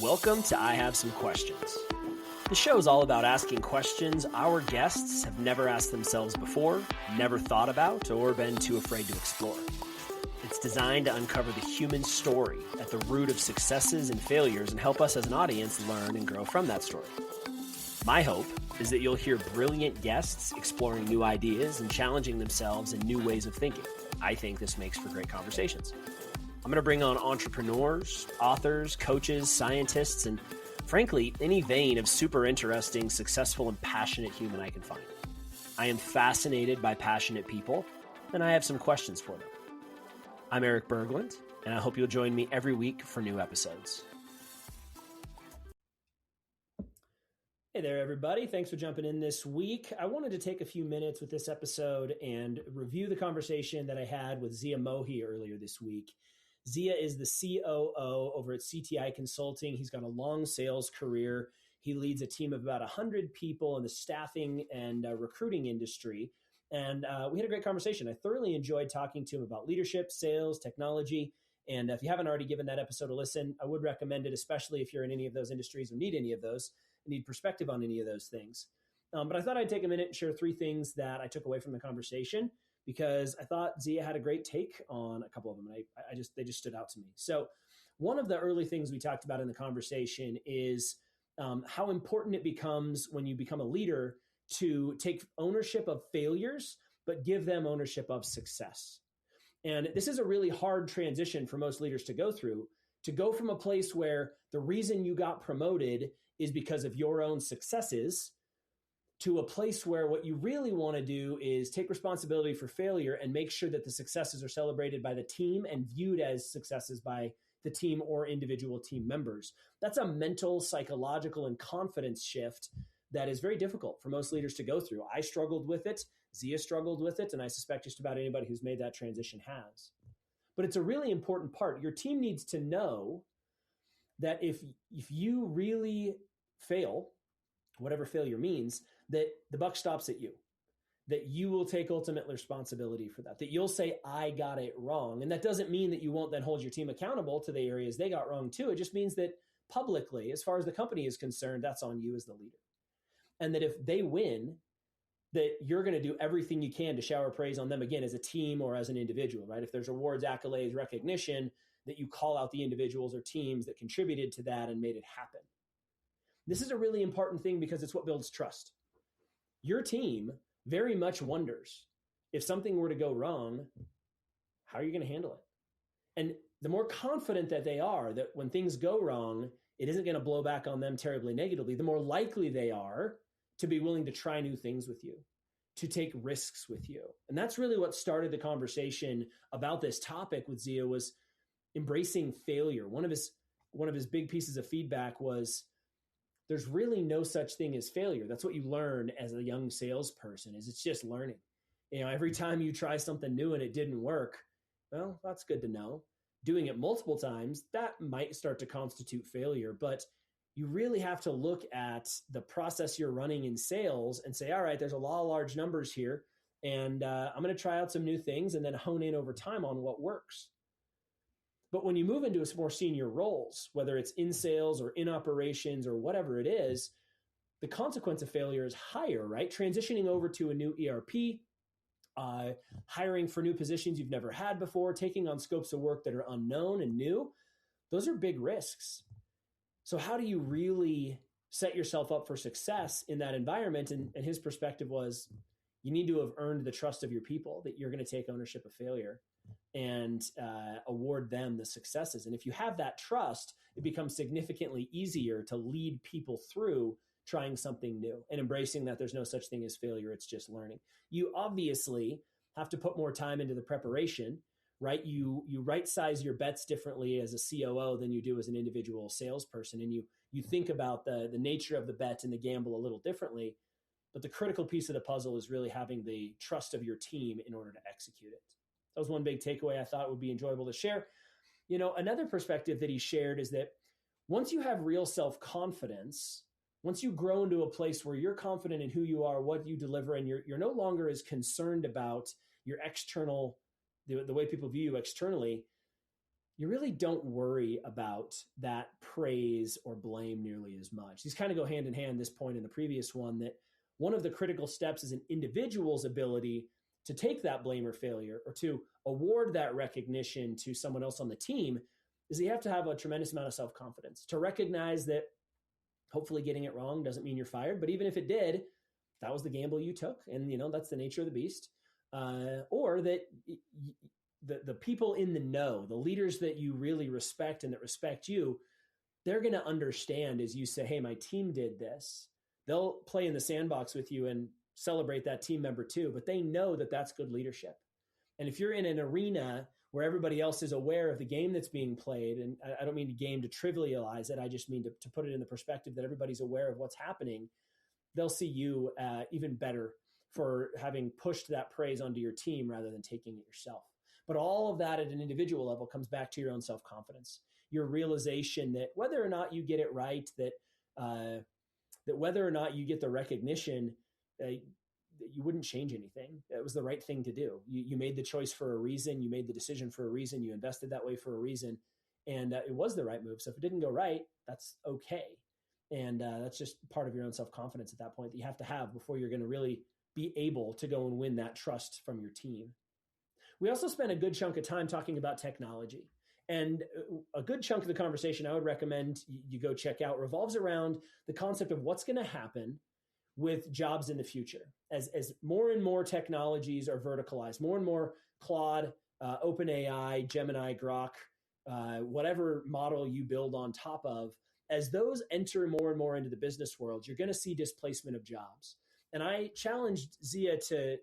Welcome to I Have Some Questions. The show is all about asking questions our guests have never asked themselves before, never thought about, or been too afraid to explore. It's designed to uncover the human story at the root of successes and failures and help us as an audience learn and grow from that story. My hope is that you'll hear brilliant guests exploring new ideas and challenging themselves in new ways of thinking. I think this makes for great conversations. I'm going to bring on entrepreneurs, authors, coaches, scientists, and frankly, any vein of super interesting, successful, and passionate human I can find. I am fascinated by passionate people, and I have some questions for them. I'm Erik Berglund, and I hope you'll join me every week for new episodes. Hey there, everybody. Thanks for jumping in this week. I wanted to take a few minutes with this episode and review the conversation that I had with Zia Mohi earlier this week. Zia is the COO over at CTI Consulting. He's got a long sales career. He leads a team of about 100 people in the staffing and recruiting industry. And we had a great conversation. I thoroughly enjoyed talking to him about leadership, sales, technology. And if you haven't already given that episode a listen, I would recommend it, especially if you're in any of those industries or need any of those, need perspective on any of those things. But I thought I'd take a minute and share three things that I took away from the conversation, because I thought Zia had a great take on a couple of them. And they just stood out to me. So one of the early things we talked about in the conversation is how important it becomes when you become a leader to take ownership of failures, but give them ownership of success. And this is a really hard transition for most leaders to go through, to go from a place where the reason you got promoted is because of your own successes, to a place where what you really want to do is take responsibility for failure and make sure that the successes are celebrated by the team and viewed as successes by the team or individual team members. That's a mental, psychological, and confidence shift that is very difficult for most leaders to go through. I struggled with it. Zia struggled with it. And I suspect just about anybody who's made that transition has. But it's a really important part. Your team needs to know that if you really fail, whatever failure means, that the buck stops at you, that you will take ultimate responsibility for that you'll say, I got it wrong. And that doesn't mean that you won't then hold your team accountable to the areas they got wrong too. It just means that publicly, as far as the company is concerned, that's on you as the leader. And that if they win, that you're going to do everything you can to shower praise on them again as a team or as an individual, right? If there's awards, accolades, recognition, that you call out the individuals or teams that contributed to that and made it happen. This is a really important thing because it's what builds trust. Your team very much wonders, if something were to go wrong, how are you going to handle it? And the more confident that they are that when things go wrong, it isn't going to blow back on them terribly negatively, the more likely they are to be willing to try new things with you, to take risks with you. And that's really what started the conversation about this topic with Zia, was embracing failure. One of his big pieces of feedback was, there's really no such thing as failure. That's what you learn as a young salesperson, is it's just learning. Every time you try something new and it didn't work, well, that's good to know. Doing it multiple times, that might start to constitute failure, but you really have to look at the process you're running in sales and say, all right, there's a lot of large numbers here, and I'm going to try out some new things and then hone in over time on what works. But when you move into more senior roles, whether it's in sales or in operations or whatever it is, the consequence of failure is higher, right? Transitioning over to a new ERP, hiring for new positions you've never had before, taking on scopes of work that are unknown and new, those are big risks. So how do you really set yourself up for success in that environment? And his perspective was, you need to have earned the trust of your people that you're going to take ownership of failure and award them the successes. And if you have that trust, it becomes significantly easier to lead people through trying something new and embracing that there's no such thing as failure. It's just learning. You obviously have to put more time into the preparation, right? You right size your bets differently as a COO than you do as an individual salesperson. And you think about the nature of the bet and the gamble a little differently. But the critical piece of the puzzle is really having the trust of your team in order to execute it. That was one big takeaway I thought would be enjoyable to share. Another perspective that he shared is that once you have real self-confidence, once you grow into a place where you're confident in who you are, what you deliver, and you're no longer as concerned about your external, the way people view you externally, you really don't worry about that praise or blame nearly as much. These kind of go hand in hand, this point in the previous one, that one of the critical steps is an individual's ability to take that blame or failure or to award that recognition to someone else on the team is you have to have a tremendous amount of self-confidence to recognize that hopefully getting it wrong doesn't mean you're fired. But even if it did, that was the gamble you took. And, that's the nature of the beast. Or that the people in the know, the leaders that you really respect and that respect you, they're going to understand as you say, hey, my team did this. They'll play in the sandbox with you and celebrate that team member too, but they know that that's good leadership. And if you're in an arena where everybody else is aware of the game that's being played, and I don't mean the game to trivialize it, I just mean to put it in the perspective that everybody's aware of what's happening, they'll see you even better for having pushed that praise onto your team rather than taking it yourself. But all of that at an individual level comes back to your own self-confidence, your realization that whether or not you get it right, that whether or not you get the recognition, that you wouldn't change anything. It was the right thing to do. You made the choice for a reason. You made the decision for a reason. You invested that way for a reason. And it was the right move. So if it didn't go right, that's okay. And that's just part of your own self-confidence at that point that you have to have before you're going to really be able to go and win that trust from your team. We also spent a good chunk of time talking about technology. And a good chunk of the conversation I would recommend you go check out revolves around the concept of what's going to happen with jobs in the future. As more and more technologies are verticalized, more and more Claude, OpenAI, Gemini, Grok, whatever model you build on top of, as those enter more and more into the business world, you're going to see displacement of jobs. And I challenged Zia to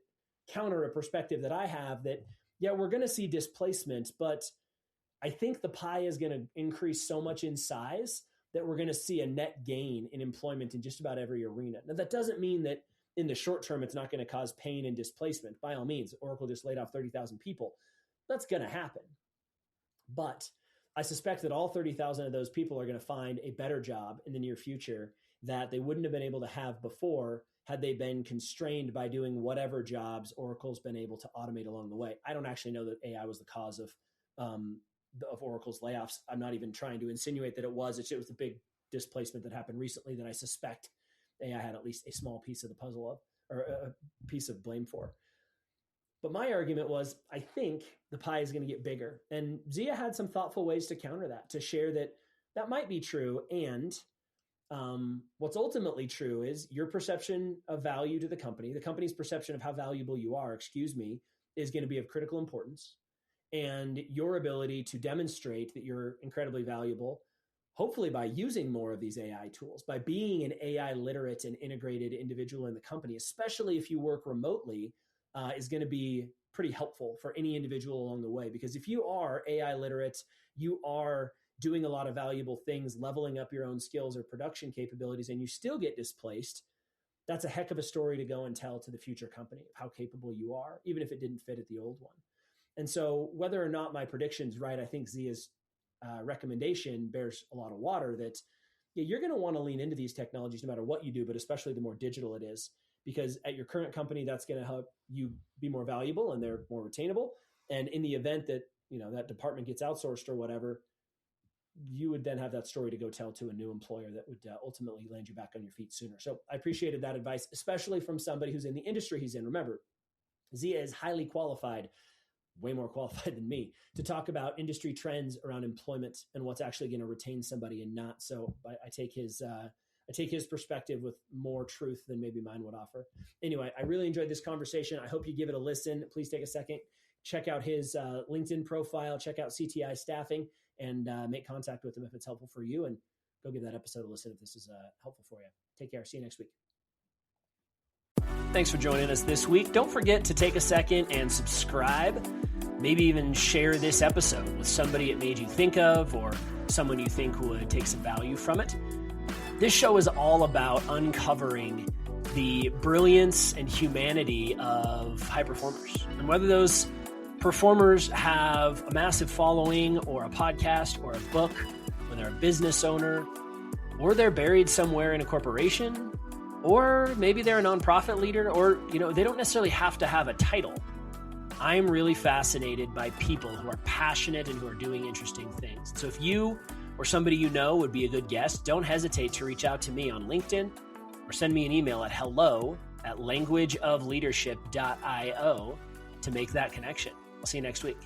counter a perspective that I have that, yeah, we're going to see displacement, but I think the pie is going to increase so much in size that we're going to see a net gain in employment in just about every arena. Now, that doesn't mean that in the short term, it's not going to cause pain and displacement. By all means, Oracle just laid off 30,000 people. That's going to happen. But I suspect that all 30,000 of those people are going to find a better job in the near future that they wouldn't have been able to have before had they been constrained by doing whatever jobs Oracle's been able to automate along the way. I don't actually know that AI was the cause of Oracle's layoffs. I'm not even trying to insinuate that it was. It was the big displacement that happened recently that I suspect AI had at least a small piece of the puzzle of, or a piece of blame for. But my argument was, I think the pie is going to get bigger. And Zia had some thoughtful ways to counter that, to share that might be true. And what's ultimately true is your perception of value to the company's perception of how valuable you are, is going to be of critical importance. And your ability to demonstrate that you're incredibly valuable, hopefully by using more of these AI tools, by being an AI literate and integrated individual in the company, especially if you work remotely, is going to be pretty helpful for any individual along the way. Because if you are AI literate, you are doing a lot of valuable things, leveling up your own skills or production capabilities, and you still get displaced, that's a heck of a story to go and tell to the future company of how capable you are, even if it didn't fit at the old one. And so whether or not my prediction's right, I think Zia's recommendation bears a lot of water that you're going to want to lean into these technologies no matter what you do, but especially the more digital it is, because at your current company, that's going to help you be more valuable and they're more retainable. And in the event that, that department gets outsourced or whatever, you would then have that story to go tell to a new employer that would ultimately land you back on your feet sooner. So I appreciated that advice, especially from somebody who's in the industry he's in. Remember, Zia is highly qualified, way more qualified than me, to talk about industry trends around employment and what's actually going to retain somebody and not. So I take his perspective with more truth than maybe mine would offer. Anyway, I really enjoyed this conversation. I hope you give it a listen. Please take a second, check out his LinkedIn profile, check out CTI Staffing, and make contact with him if it's helpful for you. And go give that episode a listen if this is helpful for you. Take care. See you next week. Thanks for joining us this week. Don't forget to take a second and subscribe. Maybe even share this episode with somebody it made you think of or someone you think would take some value from it. This show is all about uncovering the brilliance and humanity of high performers. And whether those performers have a massive following or a podcast or a book, or they're a business owner, or they're buried somewhere in a corporation, or maybe they're a nonprofit leader, or they don't necessarily have to have a title. I'm really fascinated by people who are passionate and who are doing interesting things. So if you or somebody you know would be a good guest, don't hesitate to reach out to me on LinkedIn or send me an email at hello@languageofleadership.io to make that connection. I'll see you next week.